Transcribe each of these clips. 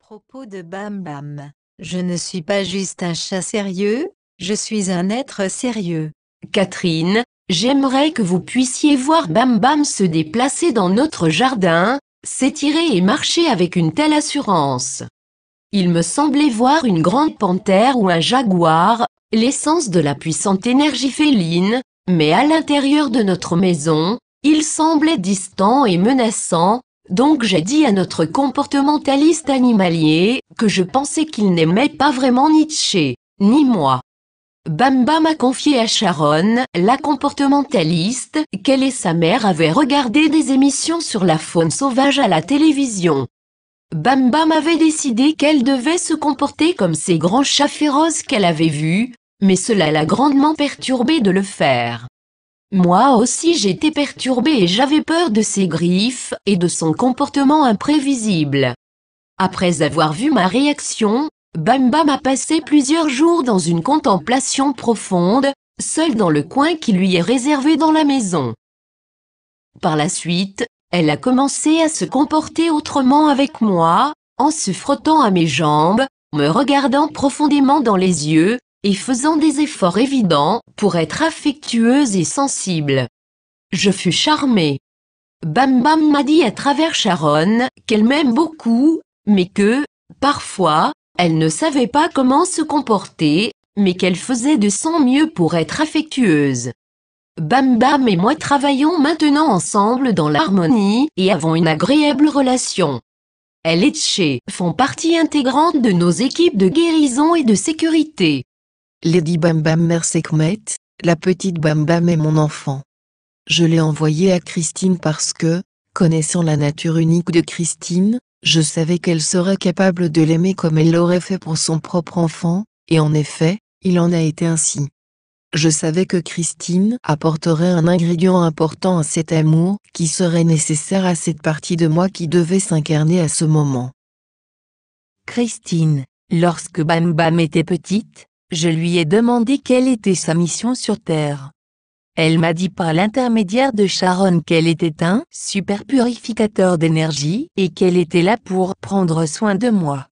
Propos de Bam Bam. Je ne suis pas juste un chat sérieux, je suis un être sérieux. Catherine, j'aimerais que vous puissiez voir Bam Bam se déplacer dans notre jardin, s'étirer et marcher avec une telle assurance. Il me semblait voir une grande panthère ou un jaguar, l'essence de la puissante énergie féline, mais à l'intérieur de notre maison, il semblait distant et menaçant. Donc j'ai dit à notre comportementaliste animalier que je pensais qu'il n'aimait pas vraiment Nietzsche, ni moi. Bam Bam a confié à Sharon, la comportementaliste, qu'elle et sa mère avaient regardé des émissions sur la faune sauvage à la télévision. Bam Bam avait décidé qu'elle devait se comporter comme ces grands chats féroces qu'elle avait vus, mais cela l'a grandement perturbée de le faire. Moi aussi j'étais perturbée et j'avais peur de ses griffes et de son comportement imprévisible. Après avoir vu ma réaction, Bam Bam a passé plusieurs jours dans une contemplation profonde, seule dans le coin qui lui est réservé dans la maison. Par la suite, elle a commencé à se comporter autrement avec moi, en se frottant à mes jambes, me regardant profondément dans les yeux, et faisant des efforts évidents pour être affectueuse et sensible. Je fus charmée. Bam Bam m'a dit à travers Sharon qu'elle m'aime beaucoup, mais que, parfois, elle ne savait pas comment se comporter, mais qu'elle faisait de son mieux pour être affectueuse. Bam Bam et moi travaillons maintenant ensemble dans l'harmonie et avons une agréable relation. Elle et Tché font partie intégrante de nos équipes de guérison et de sécurité. Lady Bam Bam Mère Sekhmet, la petite Bam Bam est mon enfant. Je l'ai envoyée à Christine parce que, connaissant la nature unique de Christine, je savais qu'elle serait capable de l'aimer comme elle l'aurait fait pour son propre enfant, et en effet, il en a été ainsi. Je savais que Christine apporterait un ingrédient important à cet amour qui serait nécessaire à cette partie de moi qui devait s'incarner à ce moment. Christine, lorsque Bam Bam était petite, je lui ai demandé quelle était sa mission sur Terre. Elle m'a dit par l'intermédiaire de Sharon qu'elle était un super purificateur d'énergie et qu'elle était là pour prendre soin de moi.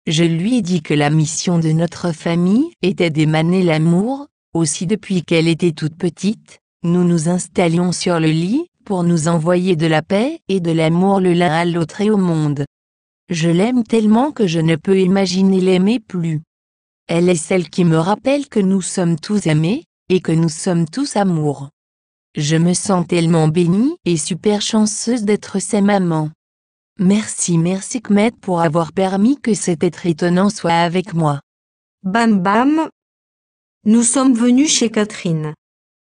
Je lui ai dit que la mission de notre famille était d'émaner l'amour. Aussi depuis qu'elle était toute petite, nous nous installions sur le lit pour nous envoyer de la paix et de l'amour le l'un à l'autre et au monde. Je l'aime tellement que je ne peux imaginer l'aimer plus. Elle est celle qui me rappelle que nous sommes tous aimés, et que nous sommes tous amour. Je me sens tellement bénie et super chanceuse d'être sa maman. Merci Kmet pour avoir permis que cet être étonnant soit avec moi. Bam Bam. Nous sommes venus chez Catherine.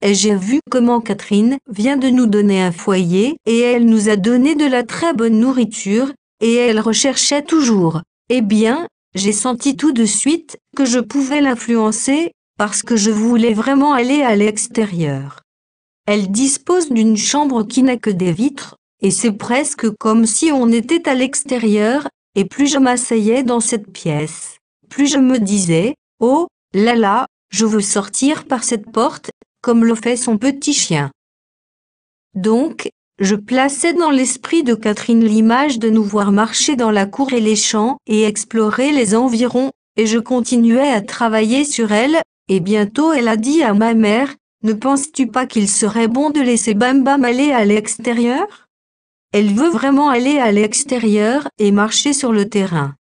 Et j'ai vu comment Catherine vient de nous donner un foyer et elle nous a donné de la très bonne nourriture, et elle recherchait toujours. Eh bien, j'ai senti tout de suite que je pouvais l'influencer, parce que je voulais vraiment aller à l'extérieur. Elle dispose d'une chambre qui n'a que des vitres, et c'est presque comme si on était à l'extérieur, et plus je m'asseyais dans cette pièce, plus je me disais, oh, là là, je veux sortir par cette porte, comme le fait son petit chien. Donc, je plaçais dans l'esprit de Catherine l'image de nous voir marcher dans la cour et les champs et explorer les environs, et je continuais à travailler sur elle, et bientôt elle a dit à ma mère, « Ne penses-tu pas qu'il serait bon de laisser Bam Bam aller à l'extérieur ?» Elle veut vraiment aller à l'extérieur et marcher sur le terrain.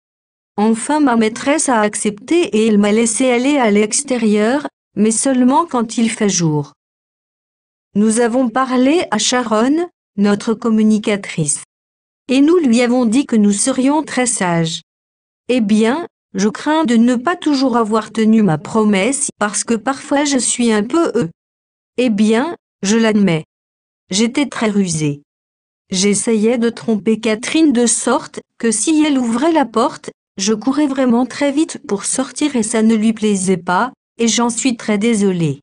Enfin ma maîtresse a accepté et elle m'a laissé aller à l'extérieur, mais seulement quand il fait jour. Nous avons parlé à Sharon, notre communicatrice. Et nous lui avons dit que nous serions très sages. Eh bien, je crains de ne pas toujours avoir tenu ma promesse parce que parfois je suis un peu Eh bien, je l'admets. J'étais très rusée. J'essayais de tromper Catherine de sorte que si elle ouvrait la porte, je courais vraiment très vite pour sortir et ça ne lui plaisait pas, et j'en suis très désolée.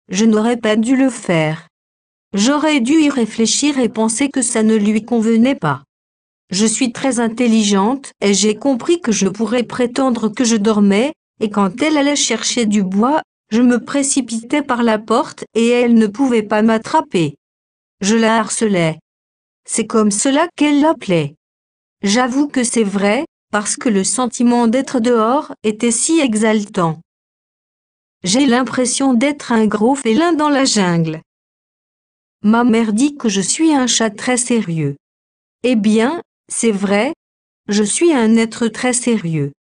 Je n'aurais pas dû le faire. J'aurais dû y réfléchir et penser que ça ne lui convenait pas. Je suis très intelligente et j'ai compris que je pourrais prétendre que je dormais, et quand elle allait chercher du bois, je me précipitais par la porte et elle ne pouvait pas m'attraper. Je la harcelais. C'est comme cela qu'elle l'appelait. J'avoue que c'est vrai, parce que le sentiment d'être dehors était si exaltant. J'ai l'impression d'être un gros félin dans la jungle. Ma mère dit que je suis un chat très sérieux. Eh bien, c'est vrai, je suis un être très sérieux.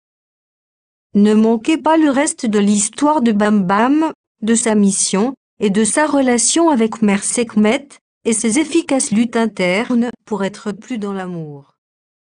Ne manquez pas le reste de l'histoire de Bam Bam, de sa mission, et de sa relation avec Mère Sekhmet, et ses efficaces luttes internes pour être plus dans l'amour.